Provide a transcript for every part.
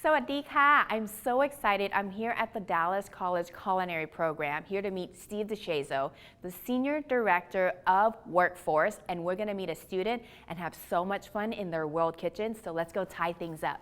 Sawadee ka. I'm so excited. I'm here at the Dallas College Culinary program, here to meet Steve Deshazo, the Senior Director of Workforce, and we're going to meet a student and have so much fun in their world kitchen. So let's go tie things up.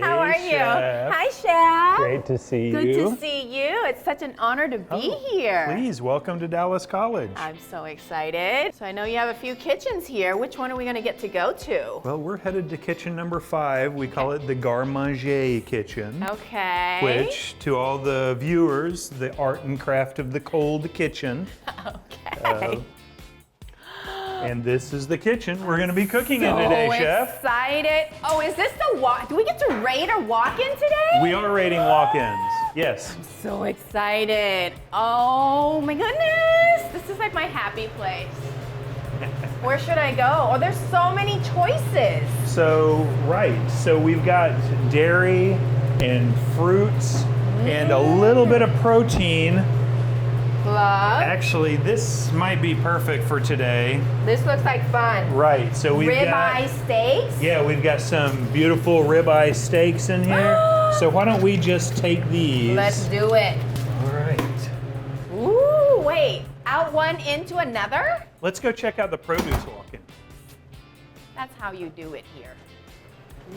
How are you? Hi, Chef. Great to see you. Good to see you. It's such an honor to be here. Please, welcome to Dallas College. I'm so excited. So I know you have a few kitchens here. Which one are we going to get to go to? Well, we're headed to kitchen number 5. We call it the Garde Manger kitchen. Okay. Which, to all the viewers, the art and craft of the cold kitchen. Okay. And this is the kitchen we're going to be cooking in today, Chef. So excited. Oh, is this the walk? Do we get to rate or walk in today? We are rating walk-ins, yes. I'm so excited. Oh my goodness. This is like my happy place. Where should I go? Oh, there's so many choices. So, right. So we've got dairy and fruits and a little bit of protein. Love. Actually, this might be perfect for today. This looks like fun. Right, so we've got Ribeye steaks? Yeah, we've got some beautiful ribeye steaks in here. So why don't we just take these? Let's do it. All right. Ooh, wait. Out one into another? Let's go check out the produce walk-in. That's how you do it here.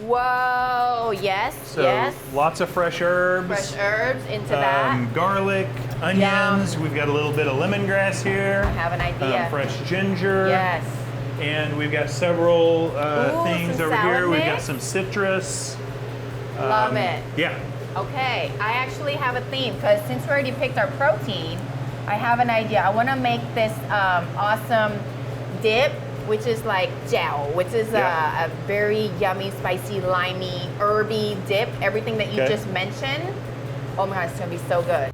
Whoa, yes, So yes. lots of fresh herbs. Fresh herbs into that. Garlic, onions. Yum. We've got a little bit of lemongrass here. I have an idea. Fresh ginger. Yes. And we've got several things some over salad here. We've got mix. some citrus. Love it. Yeah. Okay, I actually have a theme because since we already picked our protein, I have an idea. I want to make this awesome dip, which is like Jeaw, which is a very yummy, spicy, limey, herby dip. Everything that you just mentioned. Oh my God, it's gonna be so good.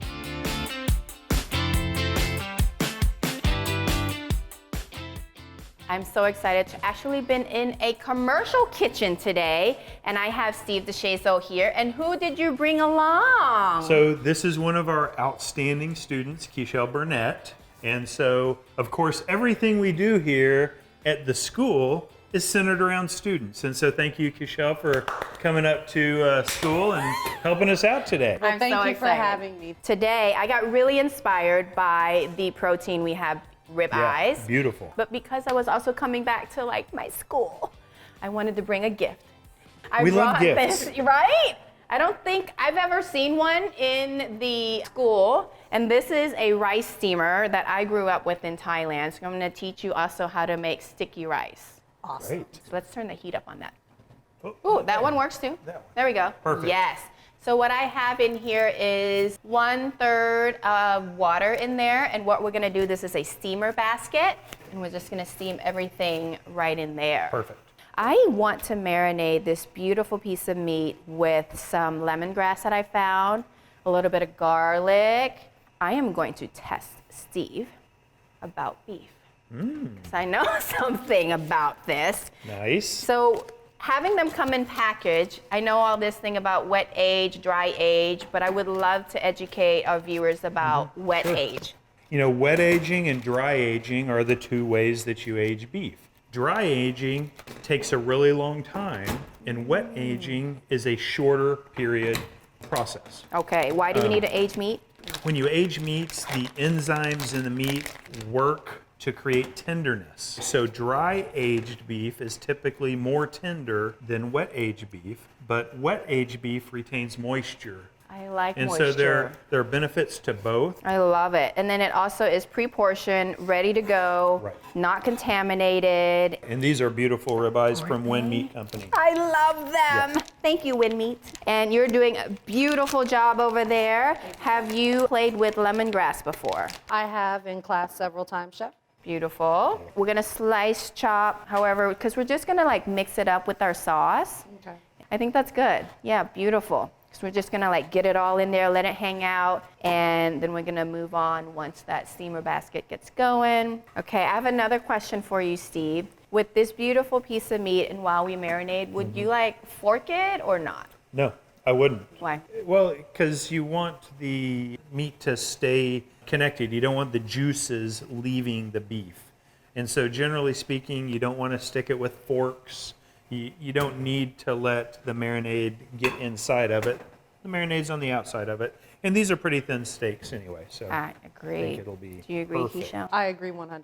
I'm so excited to actually been in a commercial kitchen today, and I have Steve Deshazo here. And who did you bring along? So this is one of our outstanding students, Keishel Burnett. And so, of course, everything we do here at the school is centered around students. And so thank you, Keishel, for coming up to school and helping us out today. I'm Thank so you excited. for having me. Today, I got really inspired by the protein we have, Ribeyes. Yeah, beautiful. But because I was also coming back to like my school, I wanted to bring a gift. I We love brought gifts. This, right? I don't think I've ever seen one in the school. And this is a rice steamer that I grew up with in Thailand. So I'm gonna teach you also how to make sticky rice. Awesome. Great. So let's turn the heat up on that. Oh, Ooh, that one works too. That one. There we go. Perfect. Yes. So what I have in here is 1/3 of water in there. And what we're gonna do, this is a steamer basket. And we're just gonna steam everything right in there. Perfect. I want to marinate this beautiful piece of meat with some lemongrass that I found, a little bit of garlic. I am going to test Steve about beef. Because I know something about this. Nice. So having them come in package, I know all this thing about wet age, dry age, but I would love to educate our viewers about wet age. You know, wet aging and dry aging are the two ways that you age beef. Dry aging takes a really long time, and wet aging is a shorter period process. Okay, why do we need to age meat? When you age meats, the enzymes in the meat work to create tenderness. So dry aged beef is typically more tender than wet aged beef, but wet aged beef retains moisture. I like And moisture. so there are benefits to both. I love it. And then it also is pre-portioned, ready to go, Right. not contaminated. And these are beautiful ribeyes from Win Meat Company. I love them. Thank you, Winmeat. And you're doing a beautiful job over there. Have you played with lemongrass before? I have in class several times, Chef. Beautiful. We're gonna slice, chop, however, because we're just gonna like mix it up with our sauce. Okay. I think that's good. Yeah, beautiful. So we're just gonna like get it all in there, let it hang out, and then we're gonna move on once that steamer basket gets going. Okay, I have another question for you, Steve. With this beautiful piece of meat and while we marinate, would you like fork it or not? No, I wouldn't. Why? Well, because you want the meat to stay connected. You don't want the juices leaving the beef. And so generally speaking, you don't want to stick it with forks. You don't need to let the marinade get inside of it. The marinade's on the outside of it. And these are pretty thin steaks anyway, so I agree. I think it'll be Do you agree, perfect. Keisha? I agree 100%.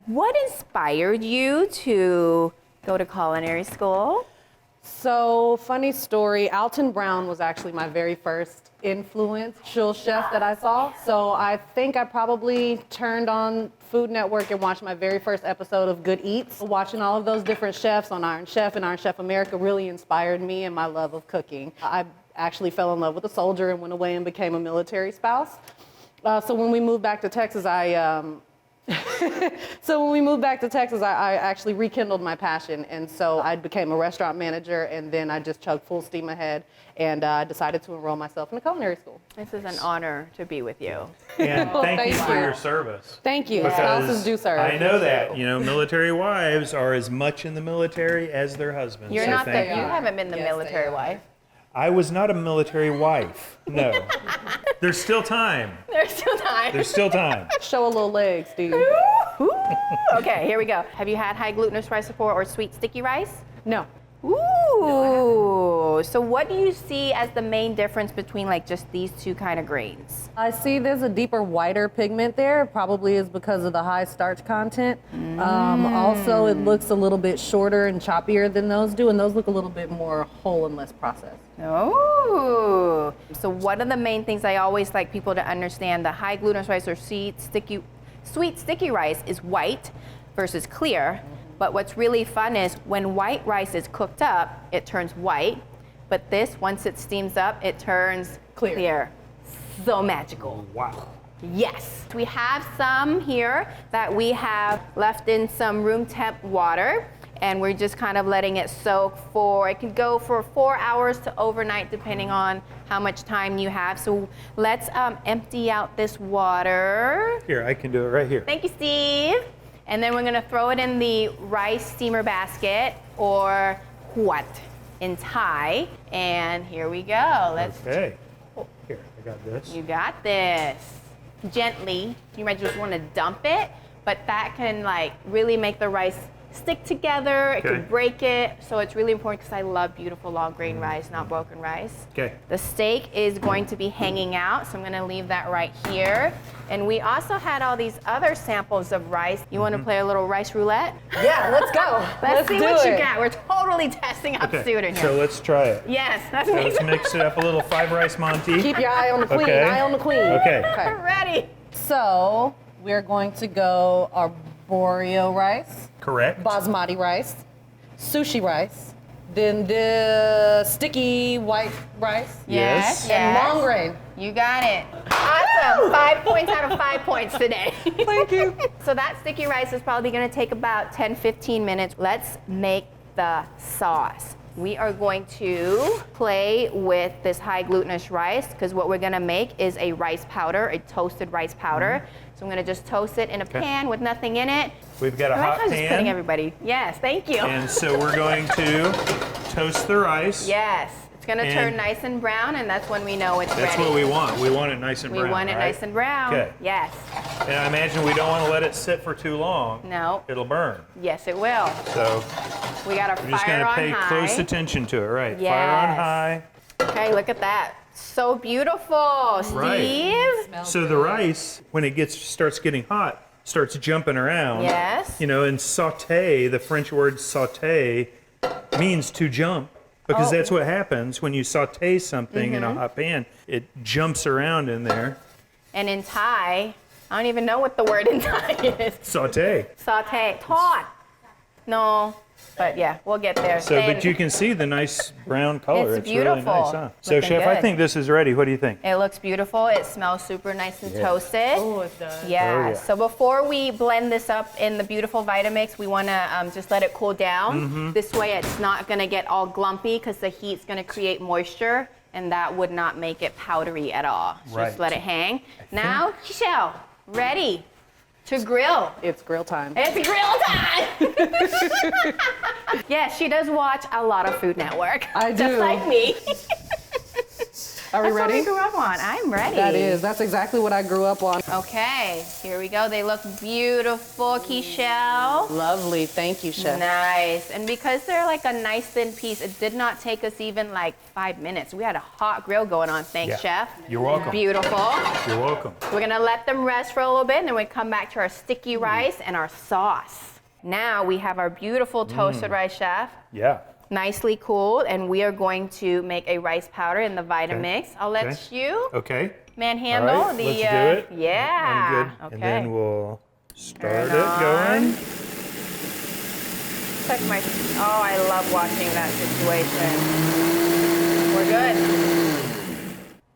What inspired you to go to culinary school? So, funny story, Alton Brown was actually my very first influential chef that I saw. So I think I probably turned on Food Network and watched my very first episode of Good Eats. Watching all of those different chefs on Iron Chef and Iron Chef America really inspired me and my love of cooking. I actually fell in love with a soldier and went away and became a military spouse. So when we moved back to Texas, I actually rekindled my passion, and so I became a restaurant manager, and then I just chugged full steam ahead, and I decided to enroll myself in a culinary school. This is an honor to be with you. And thank you Thank for you. your service. Thank you. Because Spouses do serve. I know that, military wives are as much in the military as their husbands. You're so not thank you you. haven't been the Yes, they military are. wife. I was not a military wife. No. There's still time. There's still time. There's still time. Show a little leg, Steve. Ooh. Okay, here we go. Have you had high glutinous rice before or sweet sticky rice? No. Ooh. So what do you see as the main difference between like just these two kind of grains? I see there's a deeper, whiter pigment there. Probably is because of the high starch content. Also, it looks a little bit shorter and choppier than those do, and those look a little bit more whole and less processed. Oh. So one of the main things I always like people to understand, the high glutinous rice or sweet sticky rice is white versus clear. But what's really fun is when white rice is cooked up, it turns white. But this, once it steams up, it turns clear. So magical. Wow. Yes. We have some here that we have left in some room temp water, and we're just kind of letting it soak it can go for 4 hours to overnight depending on how much time you have. So let's empty out this water. Here, I can do it right here. Thank you, Steve. And then we're gonna throw it in the rice steamer basket, or huat in Thai. And here we go. Let's. Okay. Here, I got this. You got this. Gently. You might just want to dump it, but that can like really make the rice stick together. It Okay. can break it. So it's really important because I love beautiful long grain rice, not broken rice. Okay. The steak is going to be hanging out, so I'm going to leave that right here. And we also had all these other samples of rice. You want to play a little rice roulette? Yeah, let's go. Let's see do what you it. got. We're totally testing out Okay. student So here. let's try it. Yes, that's So me. let's mix it up a little 5 rice Monty. Keep your eye on the queen. Okay. Eye on the queen. Okay. Ready. So we're going to go arborio rice, Correct. basmati rice, sushi rice, then the sticky white rice, Yes. and long grain. You got it. Awesome. 5 points out of 5 points today. Thank you. So that sticky rice is probably going to take about 10-15 minutes. Let's make the sauce. We are going to play with this high glutinous rice because what we're going to make is a rice powder, a toasted rice powder. So I'm going to just toast it in a pan with nothing in it. We've got a I hot like how I'm just putting pan. everybody. Yes, thank you. And so we're going to toast the rice. Yes, it's going to turn And- nice and brown, and that's when we know it's That's ready. what we want. We want it nice and We brown. want it right? nice and brown. Okay. Yes. And I imagine we don't want to let it sit for too long. No. It'll burn. Yes, it will. So We got our we're just fire going to on pay high. close attention to it, right? Fire on Yes. high. Okay, look at that. So beautiful, Steve. Right. So the rice, when it starts getting hot, starts jumping around. Yes. And sauté, the French word sauté, means to jump. Because that's what happens when you saute something in a hot pan. It jumps around in there. And in Thai, I don't even know what the word in Thai is. Saute. Saute. Taught. No. But yeah, we'll get there. So, but you can see the nice brown color. It's really beautiful. nice, huh? So, Looking Chef, I good. think this is ready. What do you think? It looks beautiful. It smells super nice and toasted. Oh, it does. Yeah. Oh, yeah. So before we blend this up in the beautiful Vitamix, we want to just let it cool down. Mm-hmm. This way it's not going to get all glumpy because the heat's going to create moisture, and that would not make it powdery at all. So Right. Just let it hang. Now, Michelle, ready to grill. It's grill time. It's grill time! Yes, she does watch a lot of Food Network. I Just do. like me. Are we That's ready? what we grew up on. I'm ready. That's exactly what I grew up on. Okay, here we go. They look beautiful, Keishel. Lovely, thank you, chef. Nice. And because they're like a nice thin piece, it did not take us even like 5 minutes. We had a hot grill going on. Thanks, chef. You're welcome. Beautiful. You're welcome. We're gonna let them rest for a little bit, and then we come back to our sticky rice and our sauce. Now we have our beautiful toasted rice, chef. Yeah. Nicely cooled, and we are going to make a rice powder in the Vitamix. I'll let you manhandle All right, the. let's do it. Yeah. I'm good. Okay. And then we'll start Turn it on. going. Check my. Oh, I love watching that situation. We're good.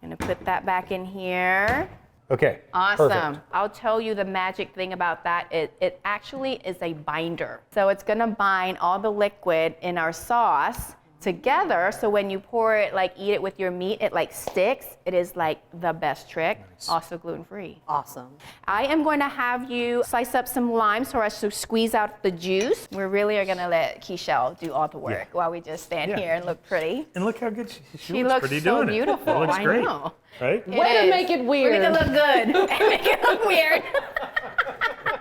Gonna put that back in here. Okay. Awesome. Perfect. I'll tell you the magic thing about that. It actually is a binder. So it's gonna bind all the liquid in our sauce together, so when you pour it, like eat it with your meat, it like sticks. It is like the best trick. Nice. Also gluten-free. Awesome. I am going to have you slice up some lime so as to squeeze out the juice. We really are gonna let Keishel do all the work while we just stand here and look pretty. And look how good she looks pretty so doing beautiful. It looks I great. know. Right? Way to make it weird. We're gonna look good and make it look weird.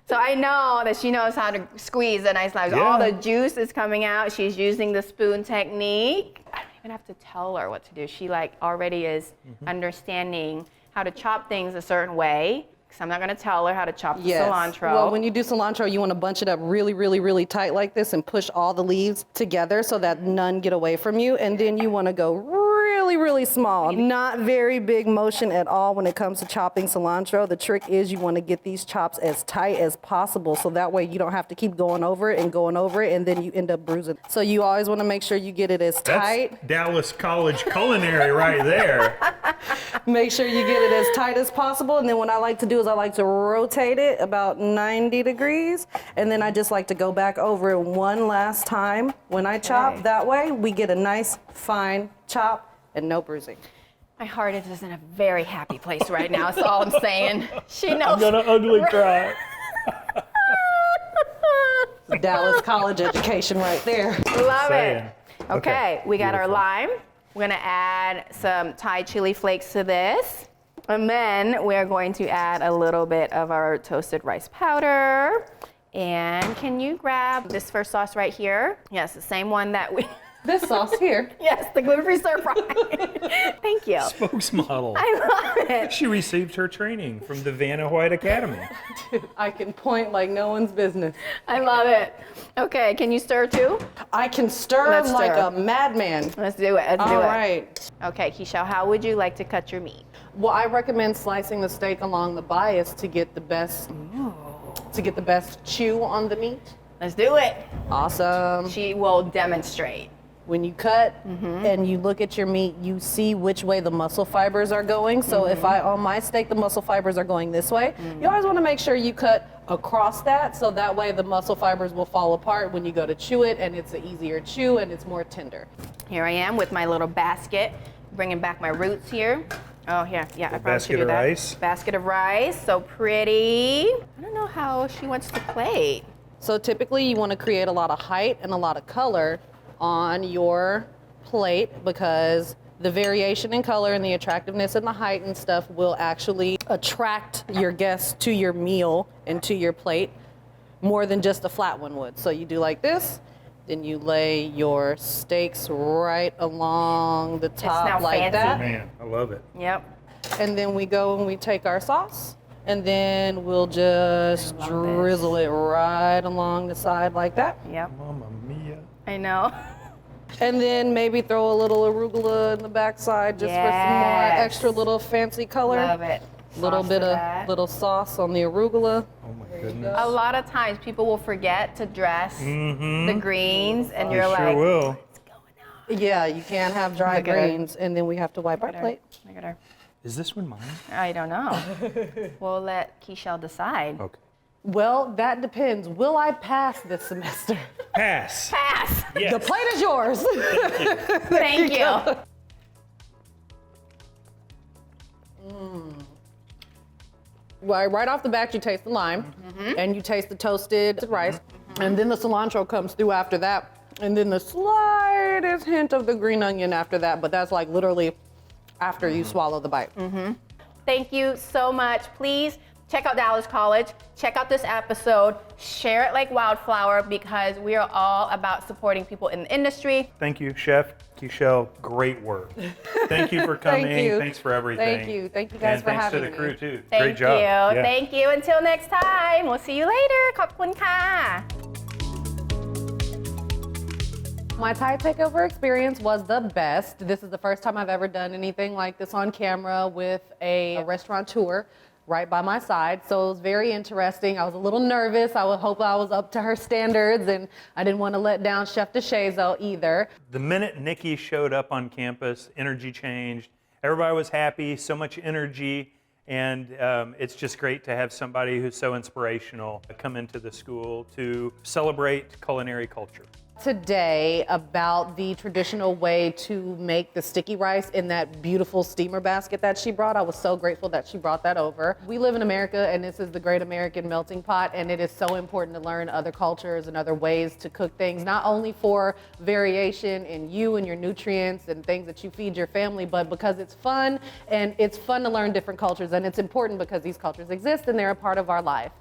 So I know that she knows how to squeeze a nice lime. Yeah. All the juice is coming out. She's using the spoon technique. I don't even have to tell her what to do. She like already is understanding how to chop things a certain way. Because I'm not gonna tell her how to chop the cilantro. Well, when you do cilantro, you want to bunch it up really, really, really tight like this and push all the leaves together so that none get away from you. And then you want to go really, really small. Not very big motion at all when it comes to chopping cilantro. The trick is you want to get these chops as tight as possible so that way you don't have to keep going over it and then you end up bruising. So you always want to make sure you get it as tight. That's Dallas College Culinary right there. Make sure you get it as tight as possible. And then what I like to do is I like to rotate it about 90 degrees. And then I just like to go back over it one last time when I chop. Okay. That way we get a nice fine chop and no bruising. My heart is in a very happy place right now. That's all I'm saying. She knows. I'm gonna ugly cry. Dallas College education right there. Love Saying. it. Okay, we got our Beautiful. lime. We're gonna add some Thai chili flakes to this. And then we're going to add a little bit of our toasted rice powder. And can you grab this first sauce right here? Yes, the same one that we... This sauce here. Yes, the gluten-free stir fry. Thank you. Spokesmodel. I love it. She received her training from the Vanna White Academy. I can point like no one's business. I love it. Okay, can you stir too? I can stir Let's like stir. a madman. Let's do it. Let's do All it. right. Okay, Keishel, how would you like to cut your meat? Well, I recommend slicing the steak along the bias to get the best chew on the meat. Let's do it. Awesome. She will demonstrate. When you cut and you look at your meat, you see which way the muscle fibers are going. So if on my steak, the muscle fibers are going this way, you always want to make sure you cut across that so that way the muscle fibers will fall apart when you go to chew it and it's an easier chew and it's more tender. Here I am with my little basket, bringing back my roots here. Oh, yeah, I probably basket should do of that. rice. Basket of rice, so pretty. I don't know how she wants to plate. So typically you want to create a lot of height and a lot of color on your plate because the variation in color and the attractiveness and the height and stuff will actually attract your guests to your meal and to your plate more than just a flat one would. So you do like this, then you lay your steaks right along the top now like fancy. that. Man, I love it. Yep. And then we go and we take our sauce and then we'll just I love drizzle it right along the side like that. Yep. Mamma mia. I know. And then maybe throw a little arugula in the backside just for some more Yes. extra little fancy color. Love it. Little Sauce bit for of that. little sauce on the arugula. Oh my goodness. A lot of times people will forget to dress the greens, and You you're sure like, will. what's going on? Yeah, you can't have dry Look at her. greens, and then we have to wipe our Look at her. plate. Look at her. Is this one mine? I don't know. We'll let Keishel decide. Okay. Well, that depends. Will I pass this semester? Pass. Pass. Yes. The plate is yours. Thank you. Well, right off the bat, you taste the lime, and you taste the toasted rice, and then the cilantro comes through after that, and then the slightest hint of the green onion after that, but that's like literally after you swallow the bite. Thank you so much. Please check out Dallas College. Check out this episode. Share it like wildflower because we are all about supporting people in the industry. Thank you, Chef Kishel. Great work. Thank you for coming. Thank you. Thanks for everything. Thank you guys and for thanks having to the me. crew too. Thank Great job. you. Yeah. Thank you. Until next time. We'll see you later. ขอบคุณค่ะ My Thai takeover experience was the best. This is the first time I've ever done anything like this on camera with a restaurateur right by my side. So it was very interesting. I was a little nervous. I would hope I was up to her standards, and I didn't want to let down Chef Deshazo either. The minute Nikki showed up on campus, energy changed. Everybody was happy, so much energy, and it's just great to have somebody who's so inspirational come into the school to celebrate culinary culture. Today about the traditional way to make the sticky rice in that beautiful steamer basket that she brought. I was so grateful that she brought that over. We live in America, and this is the great American melting pot, and it is so important to learn other cultures and other ways to cook things, not only for variation in you and your nutrients and things that you feed your family, but because it's fun, and it's fun to learn different cultures, and it's important because these cultures exist and they're a part of our life.